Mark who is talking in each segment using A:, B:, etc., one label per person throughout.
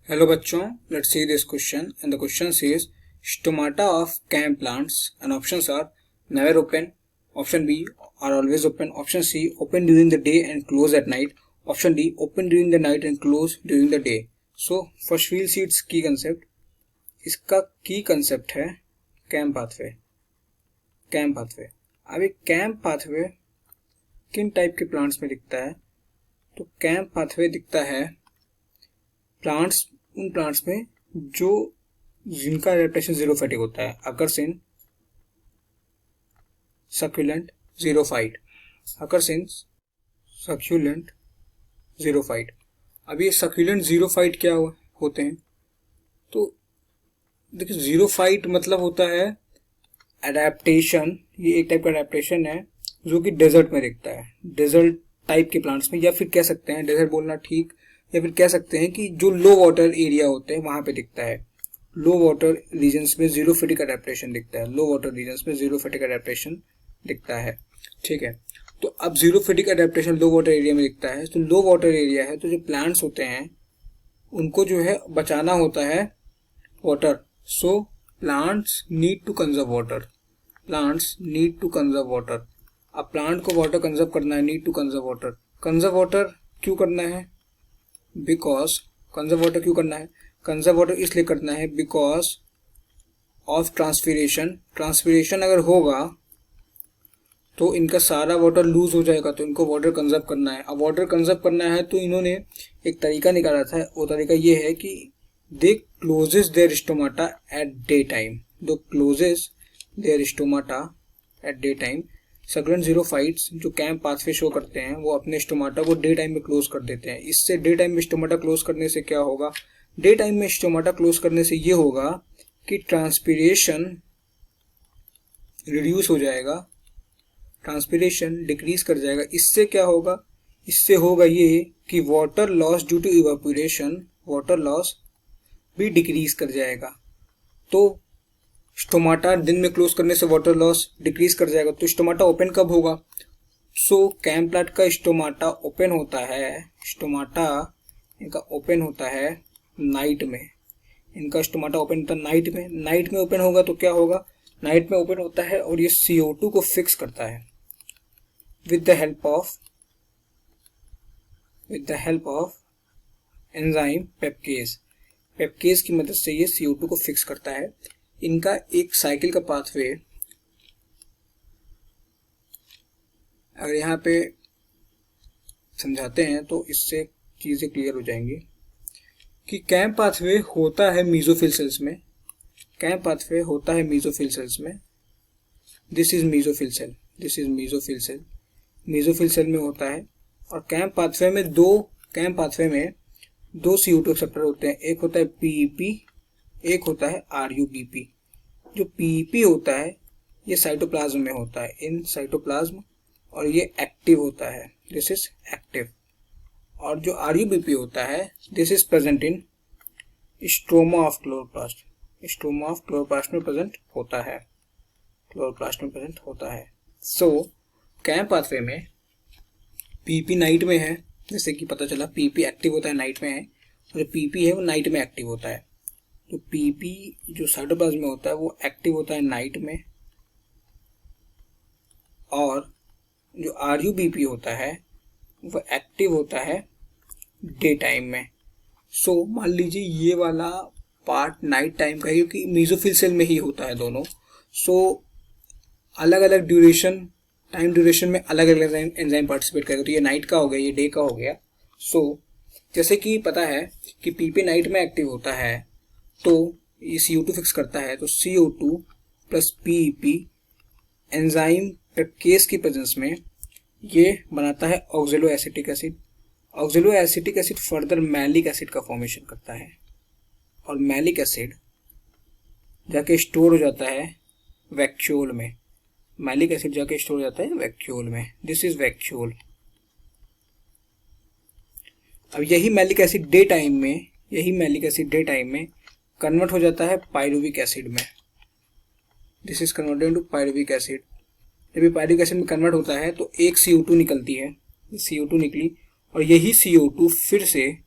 A: Hello बच्चों, let's see this question and the question says stomata of CAM plants and options are never open, option B are always open, option C open during the day and close at night, option D open during the night and close during the day. So first we'll see its key concept. इसका की concept है CAM pathway. CAM pathway. अब ये CAM pathway किन type के plants में दिखता है? तो CAM pathway दिखता है प्लांट्स उन प्लांट्स में जो जिनका एडेप्टेशन जीरोफाइटिक होता है, occurs in succulent xerophyte, occurs in succulent xerophyte. अब ये सक्यूलेंट जीरोफाइट क्या होते हैं? तो देखिए जीरोफाइट मतलब होता है एडेप्टेशन. ये एक टाइप का एडेप्टेशन है जो कि डेजर्ट में दिखता है, डेजर्ट टाइप के प्लांट्स में, या फिर कह सकते हैं डेजर्ट बोलना ठीक, या फिर कह सकते हैं कि जो लो वाटर एरिया होते हैं वहां पे दिखता है. लो वाटर रीजन्स में जीरोफिटिक अडेप्टेशन दिखता है, लो वाटर रीजन्स में जीरोफिटिक अडेप्टेशन दिखता है. ठीक है, तो अब जीरोफिटिक अडेप्टेशन लो वाटर एरिया में दिखता है. तो लो वाटर एरिया है तो जो प्लांट्स होते हैं उनको जो है बचाना होता है water. So plants need to conserve water, plants need to conserve water. अब प्लांट को वाटर कंजर्व करना है, need to conserve water. Conserve water क्यों करना है? बिकॉज कंजर्व वाटर क्यों करना है? कंजर्व वाटर इसलिए करना है बिकॉज ऑफ ट्रांसपीरेशन. ट्रांसपीरेशन अगर होगा तो इनका सारा वाटर लूज हो जाएगा, तो इनको वाटर कंजर्व करना है. अब वाटर कंजर्व करना है तो इन्होंने एक तरीका निकाला था. वो तरीका ये है कि they closes their stomata at day time. दो closes their stomata at day time. Succulent xerophytes जो कैम पाथवे शो करते हैं वो अपने स्टोमाटा को डे टाइम में क्लोज कर देते हैं. इससे डे टाइम में स्टोमाटा क्लोज करने से क्या होगा? डे टाइम में स्टोमाटा क्लोज करने से ये होगा कि ट्रांसपीरेशन रिड्यूस हो जाएगा, ट्रांसपीरेशन डिक्रीज कर जाएगा. इससे क्या होगा? इससे होगा ये कि water loss due to evaporation, water loss भी डिक्रीज कर जाएगा. तो स्टोमाटा दिन में क्लोज करने से वाटर लॉस डिक्रीज कर जाएगा. तो स्टोमाटा ओपन कब होगा? सो कैम प्लांट का स्टोमाटा ओपन होता है, स्टोमाटा इनका ओपन होता है नाइट में. इनका स्टोमाटा ओपन होता है नाइट में. नाइट में ओपन होगा तो क्या होगा? नाइट में ओपन होता है और ये CO2 को फिक्स करता है with the help of enzyme PEPcase. PEPcase की मदद से ये CO2 को फिक्स करता है. इनका एक साइकिल का पाथवे अगर यहाँ पे समझाते हैं तो इससे चीजें क्लियर हो जाएंगी कि कैम पाथवे होता है मीजोफिल सेल्स में. कैम पाथवे होता है मीजोफिल सेल्स में. This is mesophyll cell, this is mesophyll cell. Mesophyll cell में होता है. और कैम पाथवे में दो CO2 एक्सेप्टर होते हैं. एक होता है PEP, एक होता है RUBP. जो PEP होता है ये साइटोप्लाज्म में होता है, इन साइटोप्लाज्म, और ये एक्टिव होता है, दिस इज एक्टिव. और जो RUBP होता है this is present in stroma of chloroplast. Stroma of chloroplast में प्रेजेंट होता है, क्लोरोप्लास्ट में प्रेजेंट होता है. सो कैम पाथवे में PEP नाइट में है, जैसे कि पता चला PEP एक्टिव होता है नाइट में है, और जो PEP है वो नाइट में एक्टिव होता है. तो PEP जो साइटोप्लाज्म में होता है वो एक्टिव होता है नाइट में, और जो RUBP होता है वो एक्टिव होता है डे टाइम में. सो मान लीजिए ये वाला पार्ट नाइट टाइम का है क्योंकि मीजोफिल सेल में ही होता है दोनों. सो अलग अलग टाइम ड्यूरेशन में अलग अलग एंजाइम पार्टिसिपेट करेगा. तो ये नाइट का हो गया, ये डे का हो गया. सो जैसे कि पता है कि PEP नाइट में एक्टिव होता है तो ये CO2 फिक्स करता है. तो CO2 प्लस PEP एंजाइम पेप्केज की प्रेजेंस में ये बनाता है ऑक्जेलो acetic acid. ऑक्जेलो acetic acid further malic acid का फॉर्मेशन करता है, और मैलिक एसिड जाके स्टोर हो जाता है वैक्यूल में. मैलिक एसिड जाके स्टोर हो जाता है वैक्यूल में. This is vacuole. अब यही मैलिक एसिड डे टाइम में कन्वर्ट हो जाता है पायरुविक एसिड में. This is converted into pyruvic acid. जब ये पायरुविक एसिड में कन्वर्ट होता है तो एक CO2 निकलती है, CO2 निकली, और यही CO2 फिर से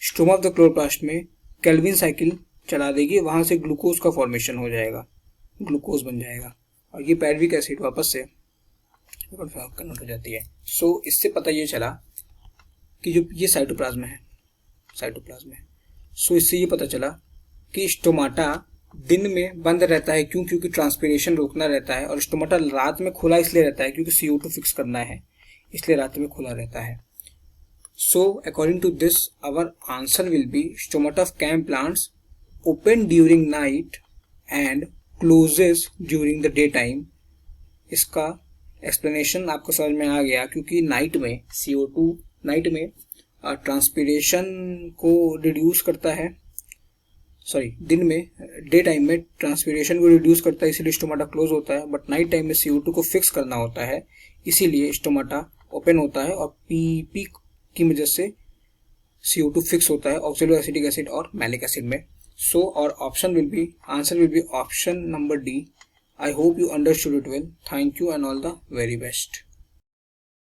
A: स्टोमा ऑफ द क्लोरोप्लास्ट में केल्विन साइकिल चला देगी, वहां से ग्लूकोज का फॉर्मेशन हो जाएगा, ग्लूकोज बन जाएगा और ये पैरविक एसिड वापस से कन्वर्ट हो जाती है। सो इससे पता ये चला कि जो ये साइटोप्लाज्म है, सो इससे ये पता चला कि स्टोमाटा दिन में बंद रहता है, क्योंकि ट्रांसपीरेशन रोकना रहता है, और स्टोमाटा रात में खुला इसलिए रहता है क्योंकि CO2 फिक्स करना है, इसलिए रात में खुला रहता है। So according to this our answer will be stomata of CAM plants open during night and closes during the day time. इसका एक्सप्लेनेशन आपको समझ में आ गया, क्योंकि नाइट में CO2 नाइट में ट्रांसपीरेशन को रिड्यूस करता है, दिन में डे टाइम में ट्रांसपीरेशन को रिड्यूस करता है, इसीलिए स्टोमाटा क्लोज होता है, बट नाइट टाइम में CO2 को फिक्स करना होता है, इसीलिए स्टोमाटा ओपन होता है और PP की वजह से CO2 फिक्स होता है ऑक्सैलो एसिटिक एसिड और मैलिक एसिड में। सो और answer will B option number D। I hope you understood it well. Thank you and all the very best.